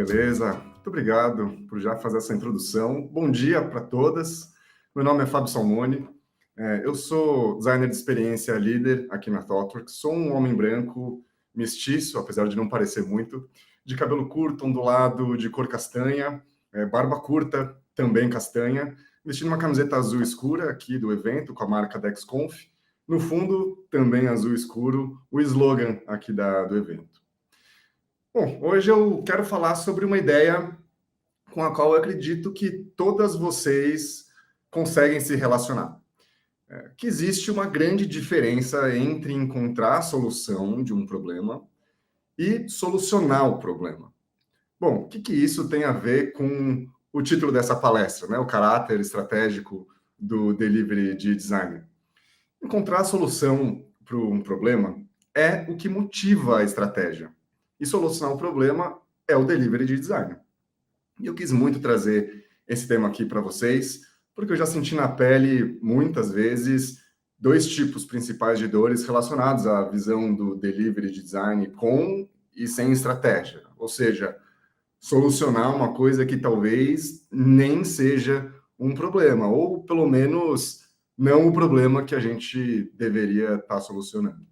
Beleza, muito obrigado por já fazer essa introdução. Bom dia para todas. Meu nome é Fábio Salmone. Eu sou designer de experiência líder aqui na ThoughtWorks. Sou um homem branco, mestiço, apesar de não parecer muito, de cabelo curto, ondulado, de cor castanha, barba curta, também castanha, vestindo uma camiseta azul escura aqui do evento com a marca DexConf. No fundo, também azul escuro, o slogan aqui do evento. Bom, hoje eu quero falar sobre uma ideia com a qual eu acredito que todas vocês conseguem se relacionar. Que existe uma grande diferença entre encontrar a solução de um problema e solucionar o problema. Bom, o que isso tem a ver com o título dessa palestra, né? O caráter estratégico do delivery de design. Encontrar a solução para um problema é o que motiva a estratégia. E solucionar o problema é o delivery de design. E eu quis muito trazer esse tema aqui para vocês, porque eu já senti na pele, muitas vezes, dois tipos principais de dores relacionados à visão do delivery de design com e sem estratégia. Ou seja, solucionar uma coisa que talvez nem seja um problema, ou pelo menos não o problema que a gente deveria estar solucionando.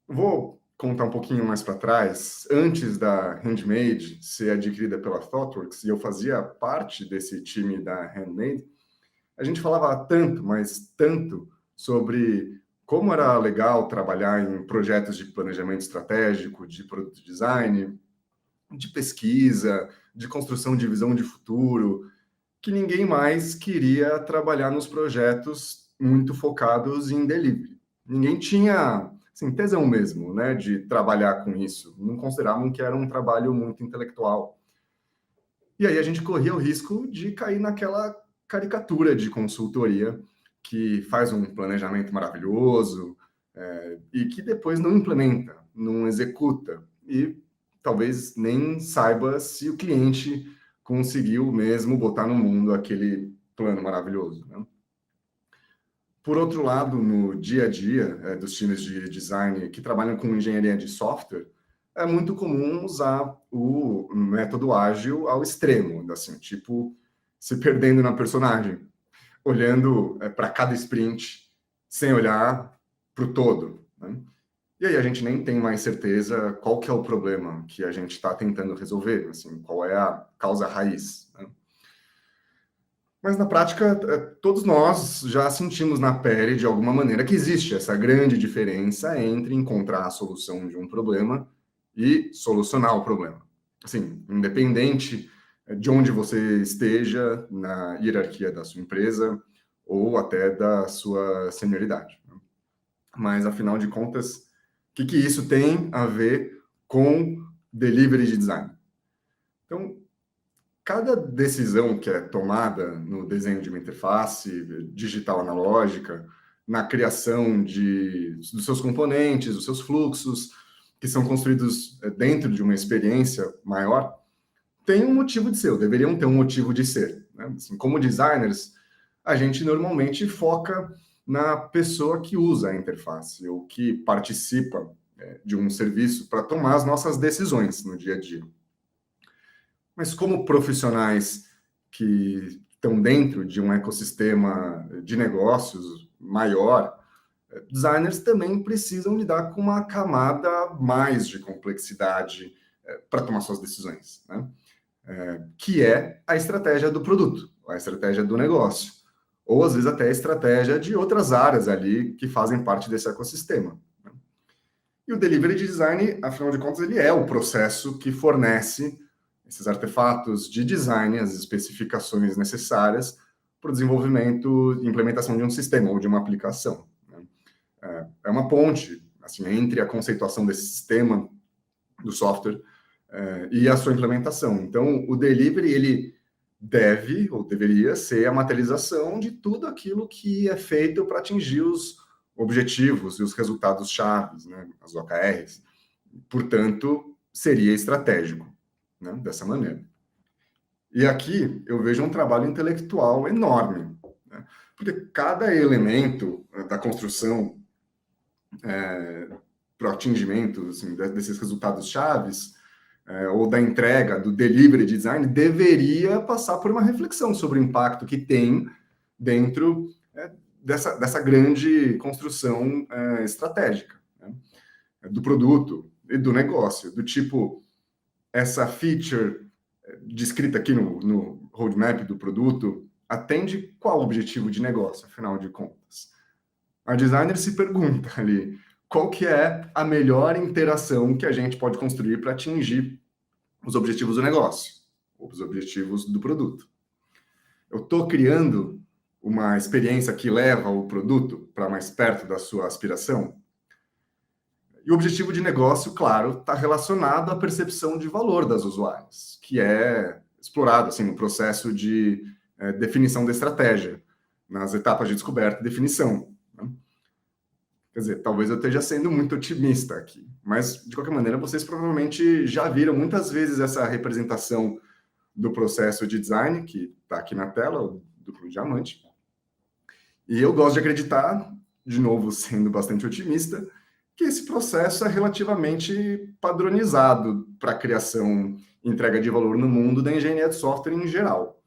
Vou contar um pouquinho mais para trás. Antes da Handmade ser adquirida pela ThoughtWorks, e eu fazia parte desse time da Handmade, a gente falava tanto, mas tanto, sobre como era legal trabalhar em projetos de planejamento estratégico, de produto design, de pesquisa, de construção de visão de futuro, que ninguém mais queria trabalhar nos projetos muito focados em delivery. Ninguém tinha assim, tesão mesmo, né, de trabalhar com isso. Não consideravam que era um trabalho muito intelectual. E aí a gente corria o risco de cair naquela caricatura de consultoria que faz um planejamento maravilhoso e que depois não implementa, não executa e talvez nem saiba se o cliente conseguiu mesmo botar no mundo aquele plano maravilhoso, né? Por outro lado, no dia a dia dos times de design que trabalham com engenharia de software, é muito comum usar o método ágil ao extremo, assim, tipo, se perdendo na personagem, olhando para cada sprint, sem olhar para o todo, né? E aí a gente nem tem mais certeza qual que é o problema que a gente está tentando resolver, assim, qual é a causa raiz, né? Mas na prática, todos nós já sentimos na pele, de alguma maneira, que existe essa grande diferença entre encontrar a solução de um problema e solucionar o problema. Assim, independente de onde você esteja na hierarquia da sua empresa ou até da sua senioridade. Mas, afinal de contas, o que isso tem a ver com delivery de design? Então, cada decisão que é tomada no desenho de uma interface digital analógica, na criação dos seus componentes, dos seus fluxos, que são construídos dentro de uma experiência maior, tem um motivo de ser, ou deveriam ter um motivo de ser, né? Assim, como designers, a gente normalmente foca na pessoa que usa a interface, ou que participa de um serviço para tomar as nossas decisões no dia a dia. Mas como profissionais que estão dentro de um ecossistema de negócios maior, designers também precisam lidar com uma camada mais de complexidade para tomar suas decisões, né? Que é a estratégia do produto, a estratégia do negócio, ou às vezes até a estratégia de outras áreas ali que fazem parte desse ecossistema, né? E o delivery de design, afinal de contas, ele é o processo que fornece esses artefatos de design, as especificações necessárias para o desenvolvimento e implementação de um sistema ou de uma aplicação, né? É uma ponte assim, entre a conceituação desse sistema, do software, e a sua implementação. Então, o delivery, ele deve, ou deveria ser, a materialização de tudo aquilo que é feito para atingir os objetivos e os resultados chaves, né, as OKRs. Portanto, seria estratégico, né, dessa maneira. E aqui eu vejo um trabalho intelectual enorme, né, porque cada elemento da construção para o atingimento assim, desses resultados chaves ou da entrega, do delivery de design, deveria passar por uma reflexão sobre o impacto que tem dentro dessa grande construção estratégica, né? Do produto e do negócio, do tipo, essa feature descrita aqui no roadmap do produto atende qual objetivo de negócio, afinal de contas? A designer se pergunta ali, qual que é a melhor interação que a gente pode construir para atingir os objetivos do negócio, os objetivos do produto. Eu estou criando uma experiência que leva o produto para mais perto da sua aspiração? E o objetivo de negócio, claro, está relacionado à percepção de valor das usuárias, que é explorado assim, no processo de definição da estratégia, nas etapas de descoberta e definição. Né? Quer dizer, talvez eu esteja sendo muito otimista aqui, mas, de qualquer maneira, vocês provavelmente já viram muitas vezes essa representação do processo de design, que está aqui na tela, o duplo diamante. E eu gosto de acreditar, de novo, sendo bastante otimista, que esse processo é relativamente padronizado para a criação e entrega de valor no mundo da engenharia de software em geral.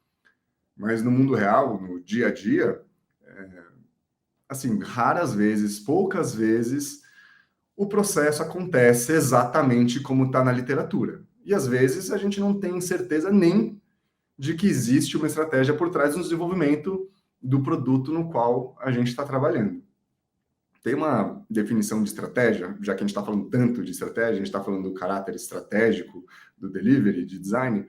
Mas no mundo real, no dia a dia, assim, raras vezes, poucas vezes, o processo acontece exatamente como está na literatura. E às vezes a gente não tem certeza nem de que existe uma estratégia por trás do desenvolvimento do produto no qual a gente está trabalhando. Tem uma definição de estratégia, já que a gente está falando tanto de estratégia, a gente está falando do caráter estratégico do delivery, de design,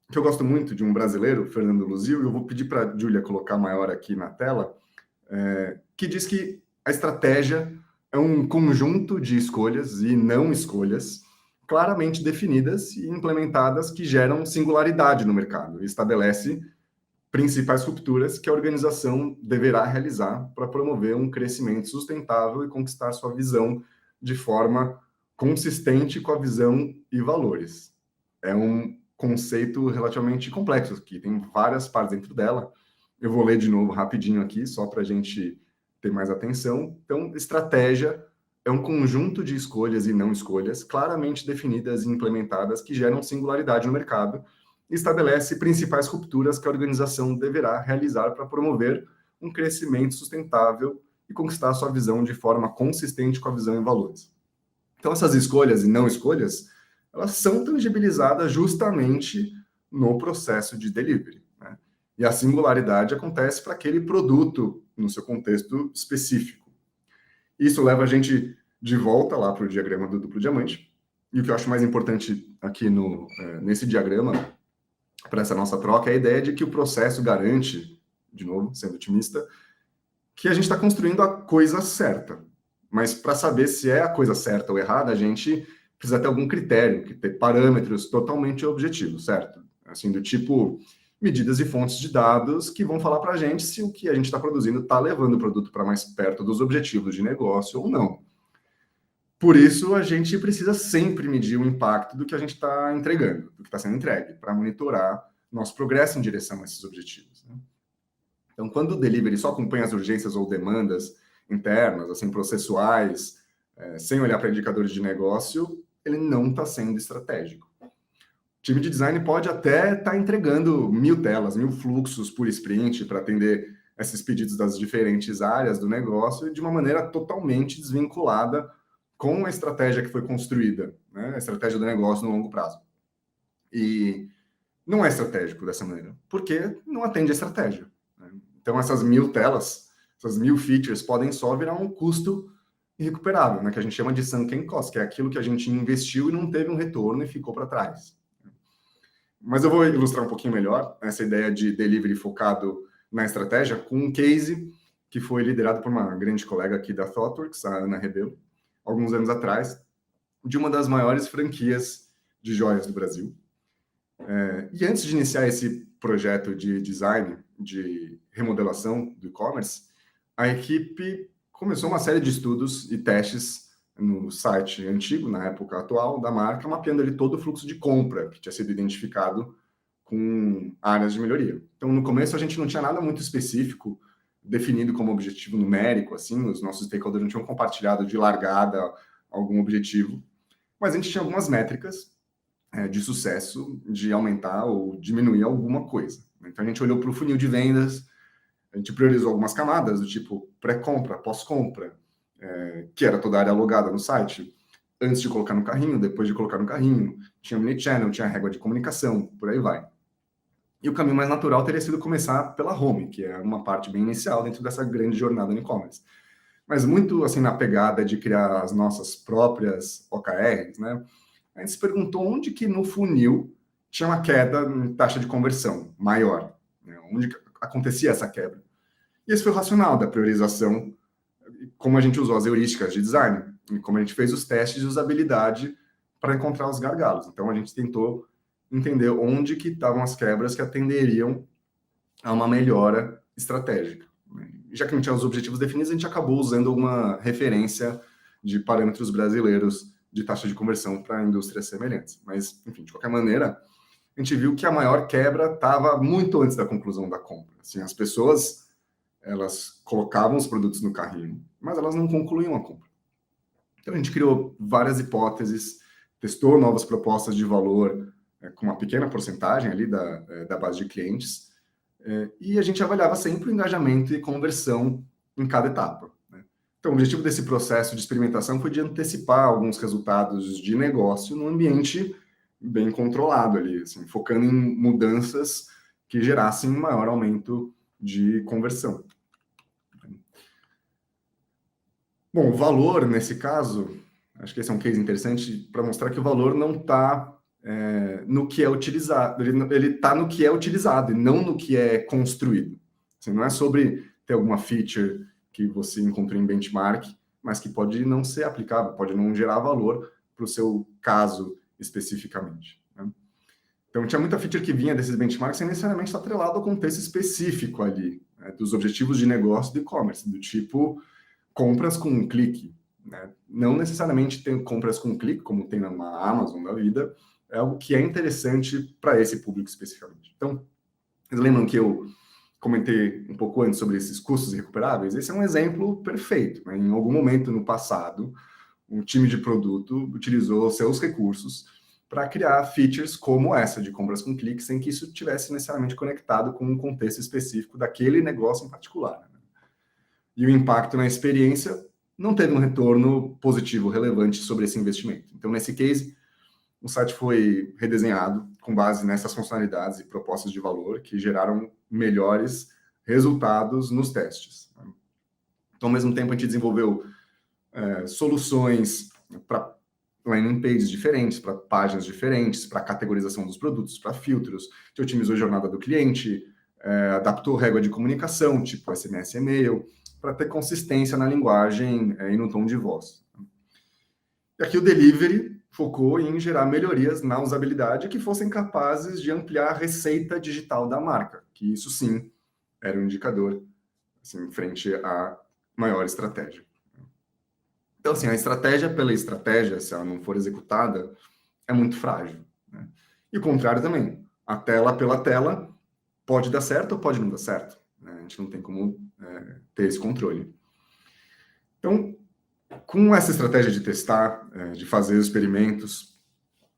que eu gosto muito de um brasileiro, Fernando Luzio, e eu vou pedir para a Júlia colocar maior aqui na tela, que diz que a estratégia é um conjunto de escolhas e não escolhas claramente definidas e implementadas que geram singularidade no mercado e estabelece principais rupturas que a organização deverá realizar para promover um crescimento sustentável e conquistar sua visão de forma consistente com a visão e valores. É um conceito relativamente complexo, que tem várias partes dentro dela. Eu vou ler de novo rapidinho aqui, só para a gente ter mais atenção. Então, estratégia é um conjunto de escolhas e não escolhas claramente definidas e implementadas que geram singularidade no mercado e estabelece principais rupturas que a organização deverá realizar para promover um crescimento sustentável e conquistar sua visão de forma consistente com a visão e valores. Então, essas escolhas e não escolhas, elas são tangibilizadas justamente no processo de delivery, né? E a singularidade acontece para aquele produto no seu contexto específico. Isso leva a gente de volta lá para o diagrama do duplo diamante. E o que eu acho mais importante aqui nesse diagrama, para essa nossa troca, é a ideia de que o processo garante, de novo, sendo otimista, que a gente está construindo a coisa certa. Mas para saber se é a coisa certa ou errada, a gente precisa ter algum critério, ter parâmetros totalmente objetivos, certo? Assim, do tipo medidas e fontes de dados que vão falar para a gente se o que a gente está produzindo está levando o produto para mais perto dos objetivos de negócio ou não. Por isso, a gente precisa sempre medir o impacto do que a gente está entregando, do que está sendo entregue, para monitorar nosso progresso em direção a esses objetivos, né? Então, quando o delivery só acompanha as urgências ou demandas internas, assim, processuais, sem olhar para indicadores de negócio, ele não está sendo estratégico. O time de design pode até estar entregando 1000 telas, 1000 fluxos por sprint para atender esses pedidos das diferentes áreas do negócio de uma maneira totalmente desvinculada com a estratégia que foi construída, né? A estratégia do negócio no longo prazo. E não é estratégico dessa maneira, porque não atende a estratégia, né? Então, essas 1000 telas, essas 1000 features podem só virar um custo irrecuperável, né? Que a gente chama de sunken cost, que é aquilo que a gente investiu e não teve um retorno e ficou para trás. Mas eu vou ilustrar um pouquinho melhor essa ideia de delivery focado na estratégia com um case que foi liderado por uma grande colega aqui da ThoughtWorks, a Ana Rebelo, alguns anos atrás, de uma das maiores franquias de joias do Brasil. E antes de iniciar esse projeto de design, de remodelação do e-commerce, a equipe começou uma série de estudos e testes no site antigo, na época atual, da marca, mapeando ali todo o fluxo de compra que tinha sido identificado com áreas de melhoria. Então, no começo, a gente não tinha nada muito específico definido como objetivo numérico, assim, os nossos stakeholders não tinham compartilhado de largada algum objetivo, mas a gente tinha algumas métricas de sucesso de aumentar ou diminuir alguma coisa. Então, a gente olhou para o funil de vendas, a gente priorizou algumas camadas, do tipo pré-compra, pós-compra, que era toda a área logada no site, antes de colocar no carrinho, depois de colocar no carrinho, tinha omnichannel, tinha régua de comunicação, por aí vai. E o caminho mais natural teria sido começar pela home, que é uma parte bem inicial dentro dessa grande jornada no e-commerce. Mas muito assim na pegada de criar as nossas próprias OKRs, né? A gente se perguntou onde que no funil tinha uma queda em taxa de conversão maior, né? Onde que acontecia essa quebra. E esse foi o racional da priorização, como a gente usou as heurísticas de design, e como a gente fez os testes de usabilidade para encontrar os gargalos. Então, a gente tentou entender onde que estavam as quebras que atenderiam a uma melhora estratégica. Já que não tinha os objetivos definidos, a gente acabou usando uma referência de parâmetros brasileiros de taxa de conversão para indústrias semelhantes. Mas, enfim, de qualquer maneira, a gente viu que a maior quebra estava muito antes da conclusão da compra. Assim, as pessoas, elas colocavam os produtos no carrinho, mas elas não concluíam a compra. Então, a gente criou várias hipóteses, testou novas propostas de valor com uma pequena porcentagem ali da base de clientes, e a gente avaliava sempre o engajamento e conversão em cada etapa. Né? Então, o objetivo desse processo de experimentação foi de antecipar alguns resultados de negócio num ambiente bem controlado ali, assim, focando em mudanças que gerassem um maior aumento de conversão. Bom, o valor, nesse caso, acho que esse é um case interessante para mostrar que o valor não está no que é utilizado, ele está no que é utilizado e não no que é construído. Assim, não é sobre ter alguma feature que você encontrou em benchmark, mas que pode não ser aplicável, pode não gerar valor para o seu caso especificamente. Né? Então, tinha muita feature que vinha desses benchmarks sem necessariamente estar atrelado ao contexto específico ali, né, dos objetivos de negócio do e-commerce, do tipo compras com um clique. Né? Não necessariamente tem compras com um clique, como tem numa Amazon da vida, é algo que é interessante para esse público especificamente. Então, vocês lembram que eu comentei um pouco antes sobre esses custos irrecuperáveis? Esse é um exemplo perfeito. Né? Em algum momento no passado, um time de produto utilizou seus recursos para criar features como essa de compras com clique, sem que isso tivesse necessariamente conectado com um contexto específico daquele negócio em particular. Né? E o impacto na experiência não teve um retorno positivo relevante sobre esse investimento. Então, nesse case, o site foi redesenhado com base nessas funcionalidades e propostas de valor que geraram melhores resultados nos testes. Então, ao mesmo tempo, a gente desenvolveu soluções para landing pages diferentes, para páginas diferentes, para categorização dos produtos, para filtros, que otimizou a jornada do cliente, adaptou régua de comunicação, tipo SMS e e-mail, para ter consistência na linguagem e no tom de voz. E aqui o delivery focou em gerar melhorias na usabilidade que fossem capazes de ampliar a receita digital da marca, que isso sim era um indicador assim, frente à maior estratégia. Então, assim, a estratégia pela estratégia, se ela não for executada, é muito frágil. Né? E o contrário também. A tela pela tela pode dar certo ou pode não dar certo. Né? A gente não tem como ter esse controle. Então, com essa estratégia de testar, de fazer os experimentos,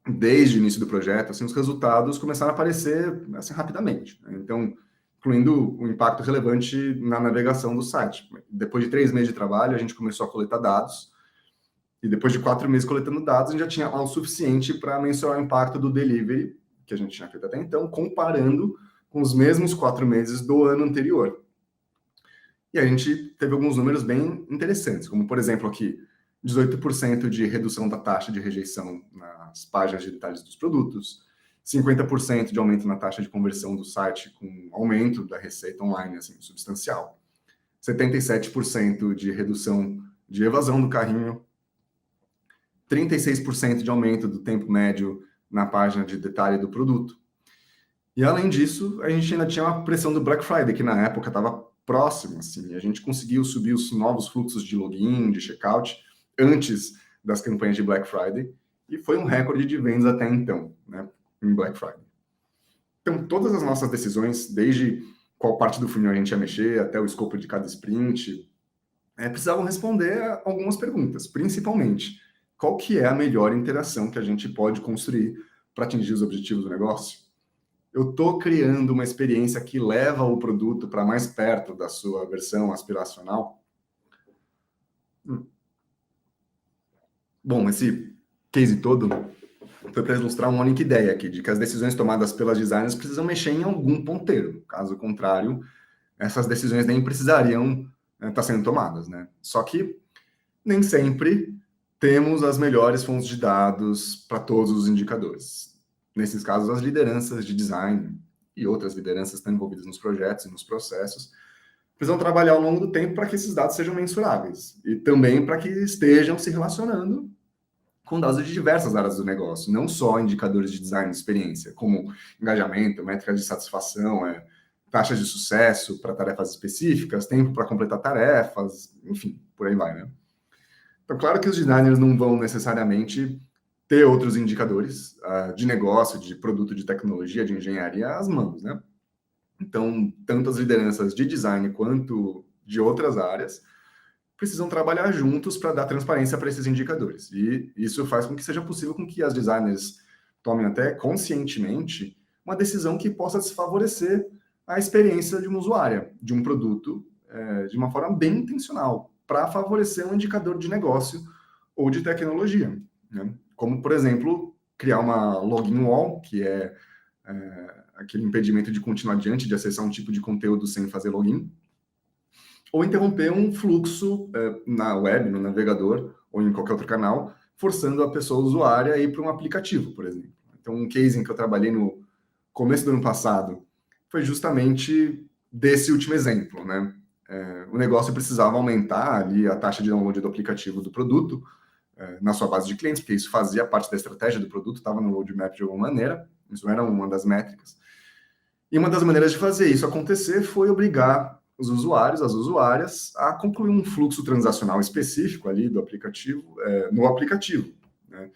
desde o início do projeto, assim, os resultados começaram a aparecer assim, rapidamente. Né? Então, incluindo o impacto relevante na navegação do site. Depois de 3 meses de trabalho, a gente começou a coletar dados, e depois de 4 meses coletando dados, a gente já tinha o suficiente para mensurar o impacto do delivery, que a gente tinha feito até então, comparando com os mesmos 4 meses do ano anterior. E a gente teve alguns números bem interessantes, como, por exemplo, aqui, 18% de redução da taxa de rejeição nas páginas de detalhes dos produtos, 50% de aumento na taxa de conversão do site, com aumento da receita online assim, substancial, 77% de redução de evasão do carrinho, 36% de aumento do tempo médio na página de detalhe do produto. E, além disso, a gente ainda tinha uma pressão do Black Friday, que na época estava próximo, assim, a gente conseguiu subir os novos fluxos de login, de checkout, antes das campanhas de Black Friday, e foi um recorde de vendas até então, né, em Black Friday. Então, todas as nossas decisões, desde qual parte do funil a gente ia mexer, até o escopo de cada sprint, precisavam responder a algumas perguntas, principalmente, qual que é a melhor interação que a gente pode construir para atingir os objetivos do negócio? Eu estou criando uma experiência que leva o produto para mais perto da sua versão aspiracional? Bom, esse case todo foi para ilustrar uma única ideia aqui, de que as decisões tomadas pelas designers precisam mexer em algum ponteiro. Caso contrário, essas decisões nem precisariam estar sendo tomadas, né? Só que nem sempre temos as melhores fontes de dados para todos os indicadores. Nesses casos, as lideranças de design e outras lideranças que estão envolvidas nos projetos e nos processos precisam trabalhar ao longo do tempo para que esses dados sejam mensuráveis e também para que estejam se relacionando com dados de diversas áreas do negócio, não só indicadores de design de experiência, como engajamento, métricas de satisfação, taxas de sucesso para tarefas específicas, tempo para completar tarefas, enfim, por aí vai, né? Então, claro que os designers não vão necessariamente ter outros indicadores de negócio, de produto, de tecnologia, de engenharia às mãos, né? Então, tanto as lideranças de design quanto de outras áreas precisam trabalhar juntos para dar transparência para esses indicadores. E isso faz com que seja possível com que as designers tomem até conscientemente uma decisão que possa desfavorecer a experiência de uma usuária, de um produto, de uma forma bem intencional, para favorecer um indicador de negócio ou de tecnologia, né? Como, por exemplo, criar uma login wall, que é aquele impedimento de continuar adiante, de acessar um tipo de conteúdo sem fazer login, ou interromper um fluxo na web, no navegador, ou em qualquer outro canal, forçando a pessoa usuária a ir para um aplicativo, por exemplo. Então, um case em que eu trabalhei no começo do ano passado foi justamente desse último exemplo, né? O negócio precisava aumentar ali a taxa de download do aplicativo do produto na sua base de clientes, porque isso fazia parte da estratégia do produto, estava no roadmap de alguma maneira, isso era uma das métricas. E uma das maneiras de fazer isso acontecer foi obrigar os usuários, as usuárias, a concluir um fluxo transacional específico ali do aplicativo, no aplicativo, né?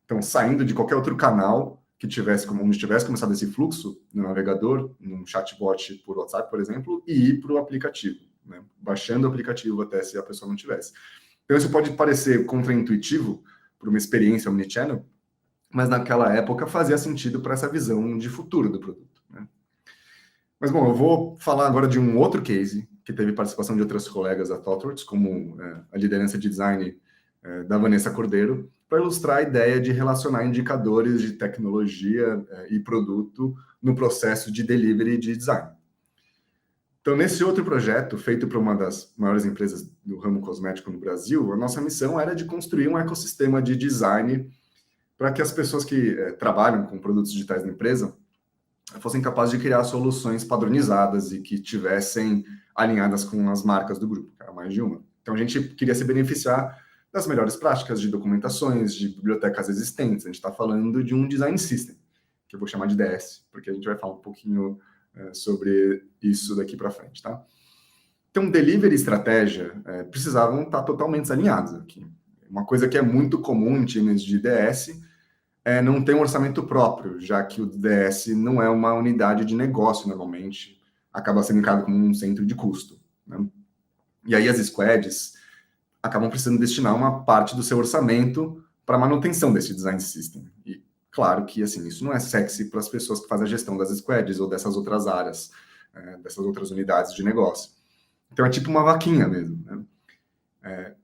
Então, saindo de qualquer outro canal onde tivesse começado esse fluxo, no navegador, num chatbot por WhatsApp, por exemplo, e ir para o aplicativo, né? Baixando o aplicativo até se a pessoa não tivesse. Então, isso pode parecer contraintuitivo para uma experiência omnichannel, mas naquela época fazia sentido para essa visão de futuro do produto, né? Mas, bom, eu vou falar agora de um outro case que teve participação de outras colegas da ThoughtWorks, como a liderança de design da Vanessa Cordeiro, para ilustrar a ideia de relacionar indicadores de tecnologia e produto no processo de delivery de design. Então, nesse outro projeto, feito por uma das maiores empresas do ramo cosmético no Brasil, a nossa missão era de construir um ecossistema de design para que as pessoas que trabalham com produtos digitais na empresa fossem capazes de criar soluções padronizadas e que estivessem alinhadas com as marcas do grupo, que era mais de uma. Então, a gente queria se beneficiar das melhores práticas de documentações, de bibliotecas existentes. A gente está falando de um design system, que eu vou chamar de DS, porque a gente vai falar um pouquinho sobre isso daqui para frente, tá? Então, delivery e estratégia precisavam estar totalmente alinhados aqui. Uma coisa que é muito comum em times de DS não ter um orçamento próprio, já que o DS não é uma unidade de negócio normalmente, acaba sendo encarado como um centro de custo, né? E aí as squads acabam precisando destinar uma parte do seu orçamento para a manutenção desse design system. E claro que assim, isso não é sexy para as pessoas que fazem a gestão das squads ou dessas outras áreas, dessas outras unidades de negócio. Então é tipo uma vaquinha mesmo, né?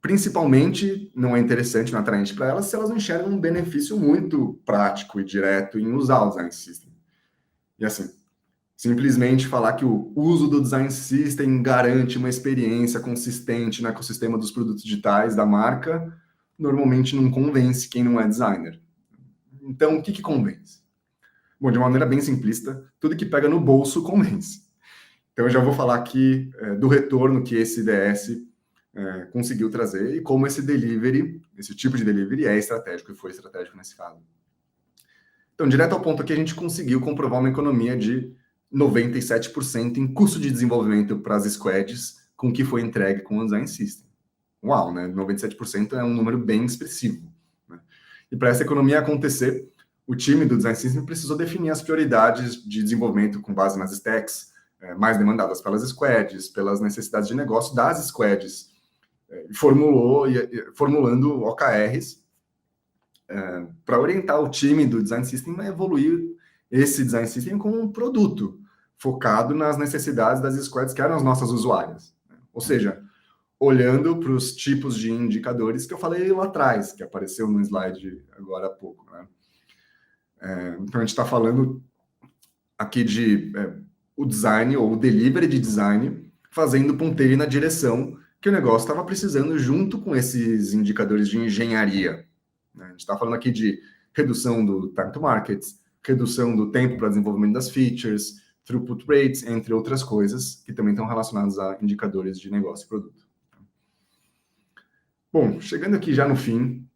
Principalmente não é interessante, não é atraente para elas se elas não enxergam um benefício muito prático e direto em usar o design system. E assim, simplesmente falar que o uso do design system garante uma experiência consistente no ecossistema dos produtos digitais da marca, normalmente não convence quem não é designer. Então, o que convence? Bom, de uma maneira bem simplista, tudo que pega no bolso convence. Então, eu já vou falar aqui do retorno que esse DS conseguiu trazer e como esse delivery, esse tipo de delivery é estratégico e foi estratégico nesse caso. Então, direto ao ponto aqui, a gente conseguiu comprovar uma economia de 97% em custo de desenvolvimento para as squads com que foi entregue com o design system. Uau, né? 97% é um número bem expressivo, né? E para essa economia acontecer, o time do design system precisou definir as prioridades de desenvolvimento com base nas stacks mais demandadas pelas squads, pelas necessidades de negócio das squads, formulando OKRs para orientar o time do Design System a evoluir esse Design System como um produto focado nas necessidades das squads que eram as nossas usuárias. Ou seja, olhando para os tipos de indicadores que eu falei lá atrás, que apareceu no slide agora há pouco. Né? Então, a gente está falando aqui de o design ou o delivery de design fazendo ponteiro na direção que o negócio estava precisando junto com esses indicadores de engenharia. Né? A gente está falando aqui de redução do time to market, redução do tempo para desenvolvimento das features, throughput rates, entre outras coisas, que também estão relacionadas a indicadores de negócio e produto. Bom, chegando aqui já no fim,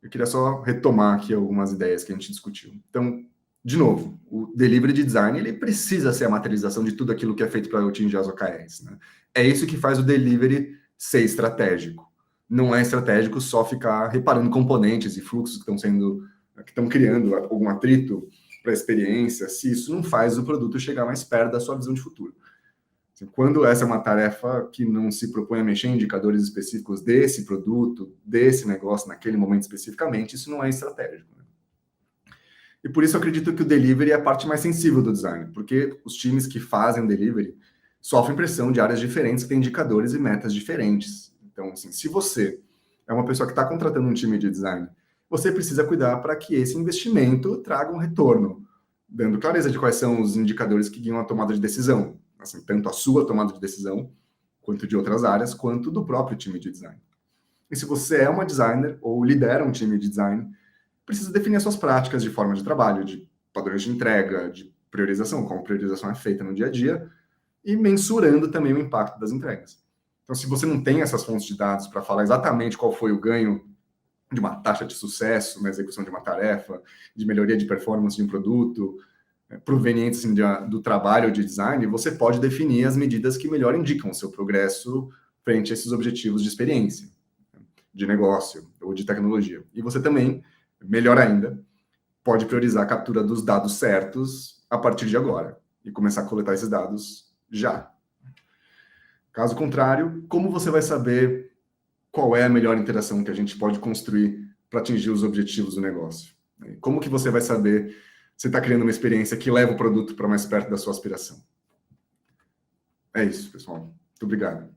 eu queria só retomar aqui algumas ideias que a gente discutiu. Então, de novo, o delivery de design, ele precisa ser a materialização de tudo aquilo que é feito para atingir as OKRs. Né? É isso que faz o delivery ser estratégico. Não é estratégico só ficar reparando componentes e fluxos que estão criando algum atrito para a experiência, se isso não faz o produto chegar mais perto da sua visão de futuro. Quando essa é uma tarefa que não se propõe a mexer em indicadores específicos desse produto, desse negócio, naquele momento especificamente, isso não é estratégico. Né? E por isso eu acredito que o delivery é a parte mais sensível do design, porque os times que fazem o delivery sofrem pressão de áreas diferentes, que têm indicadores e metas diferentes. Então, assim, se você é uma pessoa que está contratando um time de design, você precisa cuidar para que esse investimento traga um retorno, dando clareza de quais são os indicadores que guiam a tomada de decisão. Assim, tanto a sua tomada de decisão, quanto de outras áreas, quanto do próprio time de design. E se você é uma designer ou lidera um time de design, precisa definir as suas práticas de forma de trabalho, de padrões de entrega, de priorização, como a priorização é feita no dia a dia, e mensurando também o impacto das entregas. Então, se você não tem essas fontes de dados para falar exatamente qual foi o ganho de uma taxa de sucesso na execução de uma tarefa, de melhoria de performance de um produto, provenientes assim, do trabalho de design, você pode definir as medidas que melhor indicam o seu progresso frente a esses objetivos de experiência, de negócio ou de tecnologia. E você também, melhor ainda, pode priorizar a captura dos dados certos a partir de agora e começar a coletar esses dados já. Caso contrário, como você vai saber qual é a melhor interação que a gente pode construir para atingir os objetivos do negócio? Como que você vai saber se está criando uma experiência que leva o produto para mais perto da sua aspiração? É isso, pessoal. Muito obrigado.